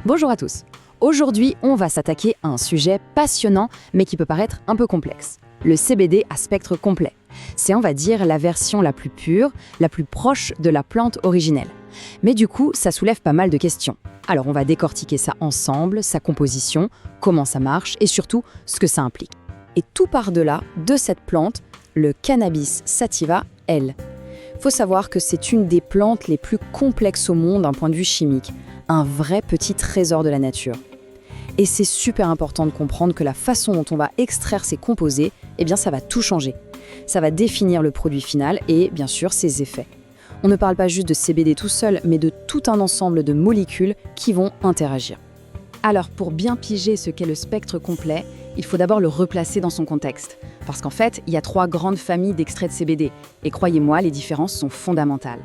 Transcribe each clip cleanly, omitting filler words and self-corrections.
Bonjour à tous. Aujourd'hui, on va s'attaquer à un sujet passionnant, mais qui peut paraître un peu complexe. Le CBD à spectre complet. C'est, on va dire, la version la plus pure, la plus proche de la plante originelle. Mais du coup, ça soulève pas mal de questions. Alors, on va décortiquer ça ensemble, sa composition, comment ça marche et surtout ce que ça implique. Et tout par-delà de cette plante, le Cannabis sativa, elle. Faut savoir que c'est une des plantes les plus complexes au monde d'un point de vue chimique, un vrai petit trésor de la nature. Et c'est super important de comprendre que la façon dont on va extraire ces composés, eh bien ça va tout changer. Ça va définir le produit final et bien sûr ses effets. On ne parle pas juste de CBD tout seul, mais de tout un ensemble de molécules qui vont interagir. Alors pour bien piger ce qu'est le spectre complet, il faut d'abord le replacer dans son contexte. Parce qu'en fait, il y a 3 grandes familles d'extraits de CBD. Et croyez-moi, les différences sont fondamentales.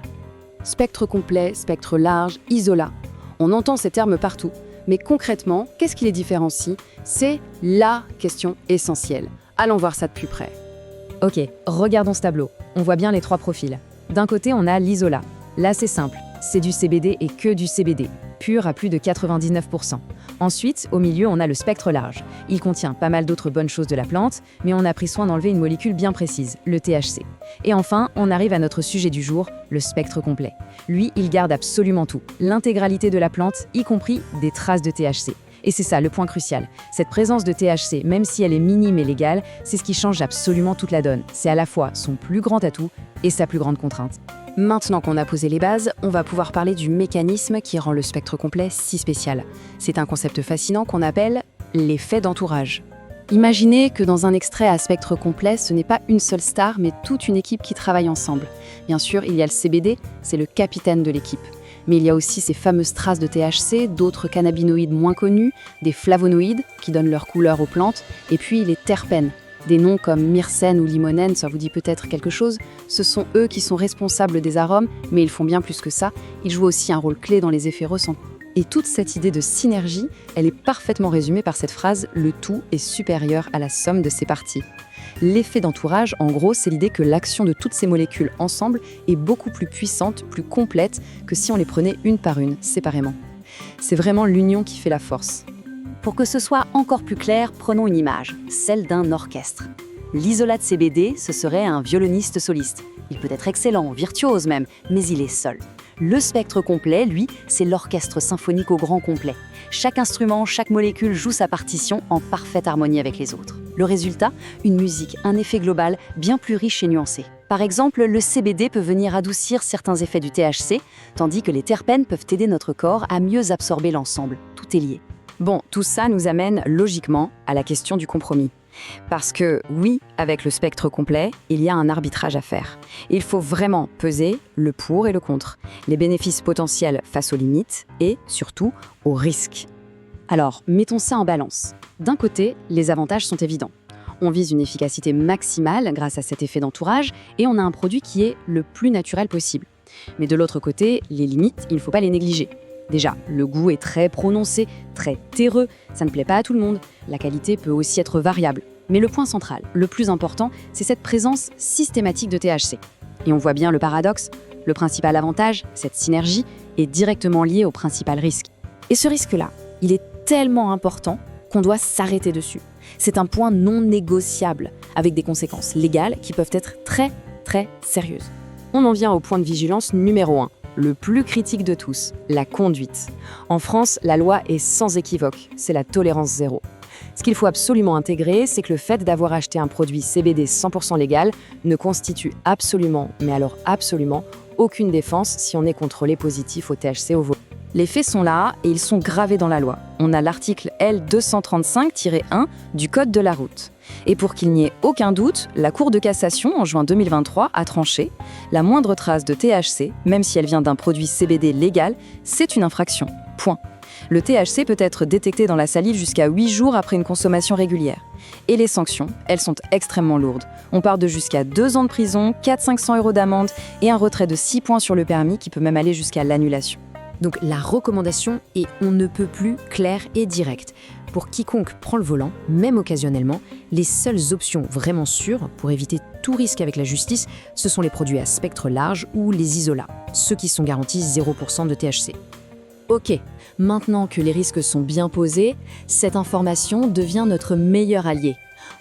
Spectre complet, spectre large, isolat. On entend ces termes partout. Mais concrètement, qu'est-ce qui les différencie? C'est la question essentielle. Allons voir ça de plus près. Ok, regardons ce tableau. On voit bien les 3 profils. D'un côté, on a l'isolat. Là, c'est simple. C'est du CBD et que du CBD, pur à plus de 99%. Ensuite, au milieu, on a le spectre large. Il contient pas mal d'autres bonnes choses de la plante, mais on a pris soin d'enlever une molécule bien précise, le THC. Et enfin, on arrive à notre sujet du jour, le spectre complet. Lui, il garde absolument tout, l'intégralité de la plante, y compris des traces de THC. Et c'est ça le point crucial. Cette présence de THC, même si elle est minime et légale, c'est ce qui change absolument toute la donne. C'est à la fois son plus grand atout et sa plus grande contrainte. Maintenant qu'on a posé les bases, on va pouvoir parler du mécanisme qui rend le spectre complet si spécial. C'est un concept fascinant qu'on appelle l'effet d'entourage. Imaginez que dans un extrait à spectre complet, ce n'est pas une seule star, mais toute une équipe qui travaille ensemble. Bien sûr, il y a le CBD, c'est le capitaine de l'équipe. Mais il y a aussi ces fameuses traces de THC, d'autres cannabinoïdes moins connus, des flavonoïdes qui donnent leur couleur aux plantes, et puis les terpènes. Des noms comme myrcène ou limonène, ça vous dit peut-être quelque chose. Ce sont eux qui sont responsables des arômes, mais ils font bien plus que ça. Ils jouent aussi un rôle clé dans les effets ressentis. Et toute cette idée de synergie, elle est parfaitement résumée par cette phrase « le tout est supérieur à la somme de ses parties ». L'effet d'entourage, en gros, c'est l'idée que l'action de toutes ces molécules ensemble est beaucoup plus puissante, plus complète que si on les prenait une par une, séparément. C'est vraiment l'union qui fait la force. Pour que ce soit encore plus clair, prenons une image, celle d'un orchestre. L'isolat de CBD, ce serait un violoniste soliste. Il peut être excellent, virtuose même, mais il est seul. Le spectre complet, lui, c'est l'orchestre symphonique au grand complet. Chaque instrument, chaque molécule joue sa partition en parfaite harmonie avec les autres. Le résultat, une musique, un effet global bien plus riche et nuancé. Par exemple, le CBD peut venir adoucir certains effets du THC, tandis que les terpènes peuvent aider notre corps à mieux absorber l'ensemble. Tout est lié. Bon, tout ça nous amène logiquement à la question du compromis. Parce que oui, avec le spectre complet, il y a un arbitrage à faire. Il faut vraiment peser le pour et le contre, les bénéfices potentiels face aux limites et, surtout, aux risques. Alors, mettons ça en balance. D'un côté, les avantages sont évidents. On vise une efficacité maximale grâce à cet effet d'entourage et on a un produit qui est le plus naturel possible. Mais de l'autre côté, les limites, il ne faut pas les négliger. Déjà, le goût est très prononcé, très terreux, ça ne plaît pas à tout le monde. La qualité peut aussi être variable. Mais le point central, le plus important, c'est cette présence systématique de THC. Et on voit bien le paradoxe. Le principal avantage, cette synergie, est directement lié au principal risque. Et ce risque-là, il est tellement important qu'on doit s'arrêter dessus. C'est un point non négociable, avec des conséquences légales qui peuvent être très, très sérieuses. On en vient au point de vigilance numéro 1. Le plus critique de tous, la conduite. En France, la loi est sans équivoque, c'est la tolérance zéro. Ce qu'il faut absolument intégrer, c'est que le fait d'avoir acheté un produit CBD 100% légal ne constitue absolument, mais alors absolument, aucune défense si on est contrôlé positif au THC au volant. Les faits sont là et ils sont gravés dans la loi. On a l'article L235-1 du Code de la route. Et pour qu'il n'y ait aucun doute, la Cour de cassation, en juin 2023, a tranché. La moindre trace de THC, même si elle vient d'un produit CBD légal, c'est une infraction. Point. Le THC peut être détecté dans la salive jusqu'à 8 jours après une consommation régulière. Et les sanctions, elles sont extrêmement lourdes. On part de jusqu'à 2 ans de prison, 400-500 € d'amende et un retrait de 6 points sur le permis qui peut même aller jusqu'à l'annulation. Donc la recommandation est on ne peut plus claire et directe. Pour quiconque prend le volant, même occasionnellement, les seules options vraiment sûres pour éviter tout risque avec la justice, ce sont les produits à spectre large ou les isolats, ceux qui sont garantis 0% de THC. Ok, maintenant que les risques sont bien posés, cette information devient notre meilleur allié.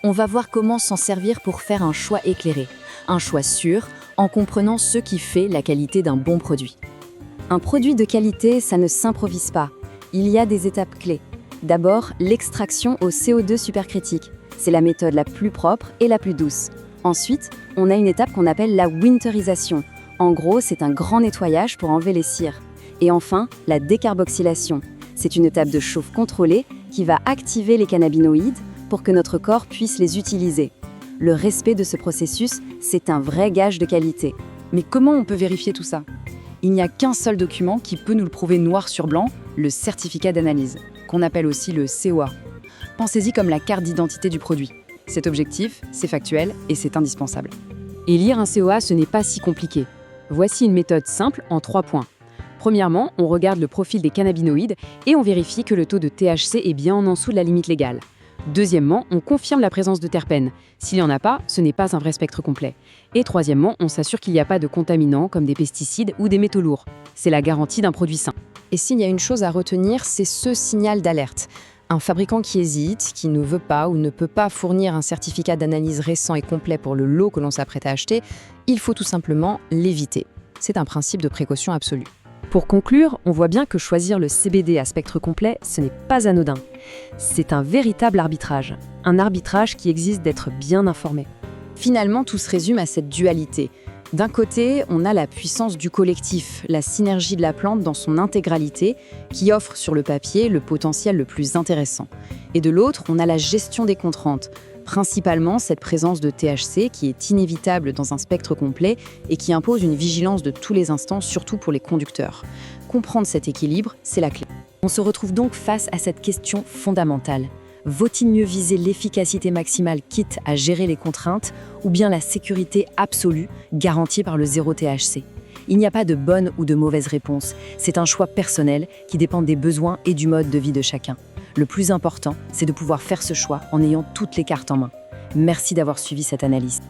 On va voir comment s'en servir pour faire un choix éclairé, un choix sûr, en comprenant ce qui fait la qualité d'un bon produit. Un produit de qualité, ça ne s'improvise pas. Il y a des étapes clés. D'abord, l'extraction au CO2 supercritique. C'est la méthode la plus propre et la plus douce. Ensuite, on a une étape qu'on appelle la winterisation. En gros, c'est un grand nettoyage pour enlever les cires. Et enfin, la décarboxylation. C'est une étape de chauffe contrôlée qui va activer les cannabinoïdes pour que notre corps puisse les utiliser. Le respect de ce processus, c'est un vrai gage de qualité. Mais comment on peut vérifier tout ça? Il n'y a qu'un seul document qui peut nous le prouver noir sur blanc, le certificat d'analyse, qu'on appelle aussi le COA. Pensez-y comme la carte d'identité du produit. C'est objectif, c'est factuel et c'est indispensable. Et lire un COA, ce n'est pas si compliqué. Voici une méthode simple en 3 points. Premièrement, on regarde le profil des cannabinoïdes et on vérifie que le taux de THC est bien en dessous de la limite légale. Deuxièmement, on confirme la présence de terpènes. S'il n'y en a pas, ce n'est pas un vrai spectre complet. Et troisièmement, on s'assure qu'il n'y a pas de contaminants comme des pesticides ou des métaux lourds. C'est la garantie d'un produit sain. Et s'il y a une chose à retenir, c'est ce signal d'alerte. Un fabricant qui hésite, qui ne veut pas ou ne peut pas fournir un certificat d'analyse récent et complet pour le lot que l'on s'apprête à acheter, il faut tout simplement l'éviter. C'est un principe de précaution absolue. Pour conclure, on voit bien que choisir le CBD à spectre complet, ce n'est pas anodin. C'est un véritable arbitrage. Un arbitrage qui exige d'être bien informé. Finalement, tout se résume à cette dualité. D'un côté, on a la puissance du collectif, la synergie de la plante dans son intégralité, qui offre sur le papier le potentiel le plus intéressant. Et de l'autre, on a la gestion des contraintes, principalement cette présence de THC qui est inévitable dans un spectre complet et qui impose une vigilance de tous les instants, surtout pour les conducteurs. Comprendre cet équilibre, c'est la clé. On se retrouve donc face à cette question fondamentale. Vaut-il mieux viser l'efficacité maximale quitte à gérer les contraintes ou bien la sécurité absolue garantie par le zéro THC? Il n'y a pas de bonne ou de mauvaise réponse. C'est un choix personnel qui dépend des besoins et du mode de vie de chacun. Le plus important, c'est de pouvoir faire ce choix en ayant toutes les cartes en main. Merci d'avoir suivi cette analyse.